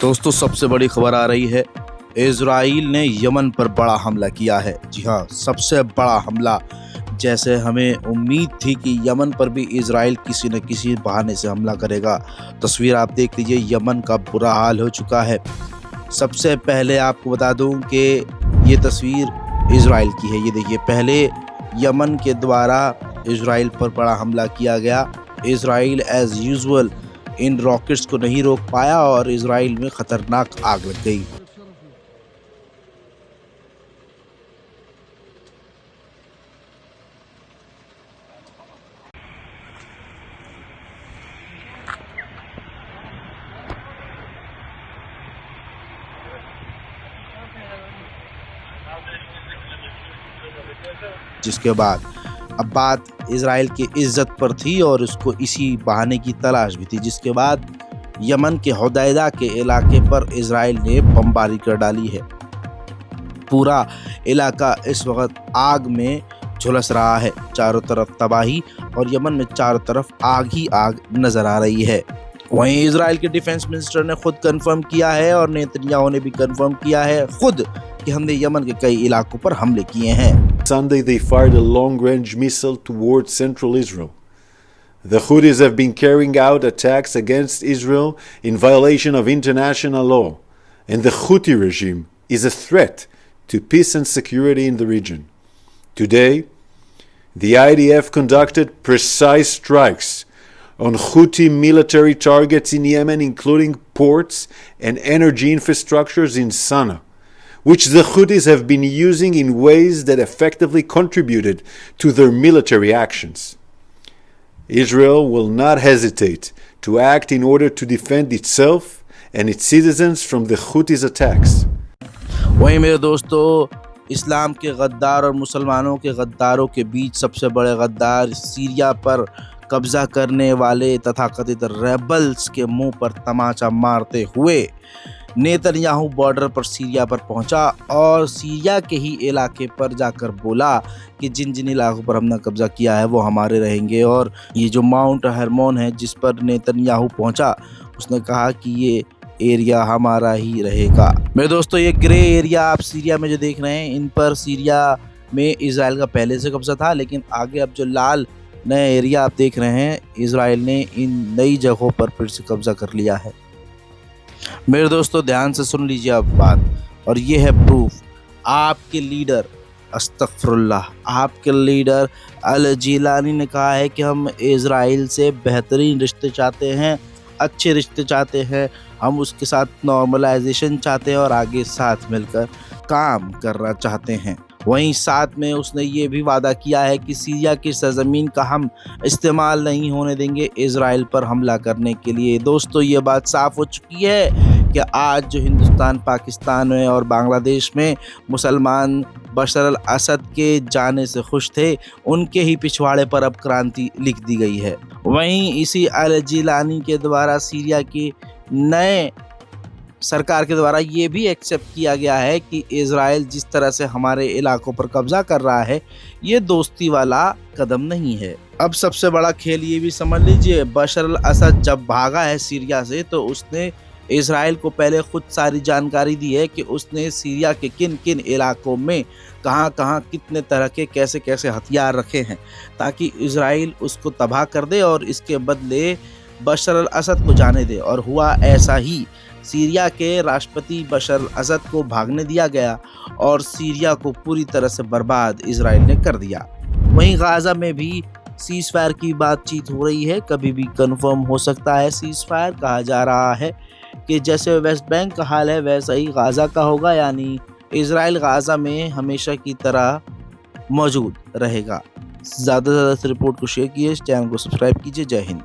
दोस्तों, सबसे बड़ी खबर आ रही है। इजराइल ने यमन पर बड़ा हमला किया है। जी हाँ, सबसे बड़ा हमला। जैसे हमें उम्मीद थी कि यमन पर भी इजराइल किसी न किसी बहाने से हमला करेगा। तस्वीर आप देख लीजिए, यमन का बुरा हाल हो चुका है। सबसे पहले आपको बता दूं कि ये तस्वीर इजराइल की है। ये देखिए, पहले यमन के द्वारा इजराइल पर बड़ा हमला किया गया। इजराइल एज यूजुअल इन रॉकेट्स को नहीं रोक पाया और इजराइल में खतरनाक आग लग गई। जिसके बाद अब बात इजराइल की इज्जत पर थी और उसको इसी बहाने की तलाश भी थी। जिसके बाद यमन के हुदैदा के इलाके पर इजराइल ने बमबारी कर डाली है। पूरा इलाका इस वक्त आग में झुलस रहा है। चारों तरफ तबाही और यमन में चारों तरफ आग ही आग नजर आ रही है। वहीं इजराइल के डिफेंस मिनिस्टर ने खुद कंफर्म किया है और नेतन्याहू ने भी कंफर्म किया है खुद कि हमने यमन के कई इलाकों पर हमले किए हैं। Sunday they fired a long-range missile towards central Israel. The Houthis have been carrying out attacks against Israel in violation of international law, and the Houthi regime is a threat to peace and security in the region. Today, the IDF conducted precise strikes on Houthi military targets in Yemen, including ports and energy infrastructures in Sana'a, which the Houthis have been using in ways that effectively contributed to their military actions. Israel will not hesitate to act in order to defend itself and its citizens from the Houthis' attacks. वहीं मेरे दोस्तों, इस्लाम के गद्दार और मुसलमानों के गद्दारों के बीच सबसे बड़े गद्दार, सीरिया पर कब्जा करने वाले तथाकथित रेबल्स के मुंह पर तमाचा मारते हुए नेतन्याहू बॉर्डर पर सीरिया पर पहुंचा और सीरिया के ही इलाके पर जाकर बोला कि जिन जिन इलाकों पर हमने कब्जा किया है वो हमारे रहेंगे। और ये जो माउंट हरमोन है जिस पर नेतन्याहू पहुंचा, उसने कहा कि ये एरिया हमारा ही रहेगा। मेरे दोस्तों, ये ग्रे एरिया आप सीरिया में जो देख रहे हैं, इन पर सीरिया में इजराइल का पहले से कब्जा था, लेकिन आगे अब जो लाल नया एरिया आप देख रहे हैं, इजराइल ने इन नई जगहों पर फिर से कब्जा कर लिया है। मेरे दोस्तों, ध्यान से सुन लीजिए अब बात, और ये है प्रूफ। आपके लीडर अस्तगफुरुल्लाह, आपके लीडर अल जिलानी ने कहा है कि हम इजराइल से बेहतरीन रिश्ते चाहते हैं, अच्छे रिश्ते चाहते हैं, हम उसके साथ नॉर्मलाइजेशन चाहते हैं और आगे साथ मिलकर काम करना चाहते हैं। वहीं साथ में उसने ये भी वादा किया है कि सीरिया की सरजमीन का हम इस्तेमाल नहीं होने देंगे इजराइल पर हमला करने के लिए। दोस्तों, ये बात साफ हो चुकी है कि आज जो हिंदुस्तान, पाकिस्तान में और बांग्लादेश में मुसलमान बशर अल असद के जाने से खुश थे, उनके ही पिछवाड़े पर अब क्रांति लिख दी गई है। वहीं इसी अल जिलानी के द्वारा सीरिया की नए सरकार के द्वारा ये भी एक्सेप्ट किया गया है कि इजराइल जिस तरह से हमारे इलाकों पर कब्जा कर रहा है, ये दोस्ती वाला कदम नहीं है। अब सबसे बड़ा खेल ये भी समझ लीजिए, बशर अल असद जब भागा है सीरिया से, तो उसने इजराइल को पहले खुद सारी जानकारी दी है कि उसने सीरिया के किन किन इलाकों में कहाँ कहाँ कितने तरह के कैसे कैसे हथियार रखे हैं, ताकि इजराइल उसको तबाह कर दे और इसके बदले बशर अल असद को जाने दे। और हुआ ऐसा ही। सीरिया के राष्ट्रपति बशर अल असद को भागने दिया गया और सीरिया को पूरी तरह से बर्बाद इजराइल ने कर दिया। वहीं गाजा में भी सीज फायर की बातचीत हो रही है, कभी भी कंफर्म हो सकता है सीज फायर। कहा जा रहा है कि जैसे वेस्ट बैंक का हाल है वैसा ही गाजा का होगा, यानी इजराइल गाजा में हमेशा की तरह मौजूद रहेगा। ज़्यादा से ज़्यादा इस रिपोर्ट को शेयर कीजिए, इस चैनल को सब्सक्राइब कीजिए। जय हिंद।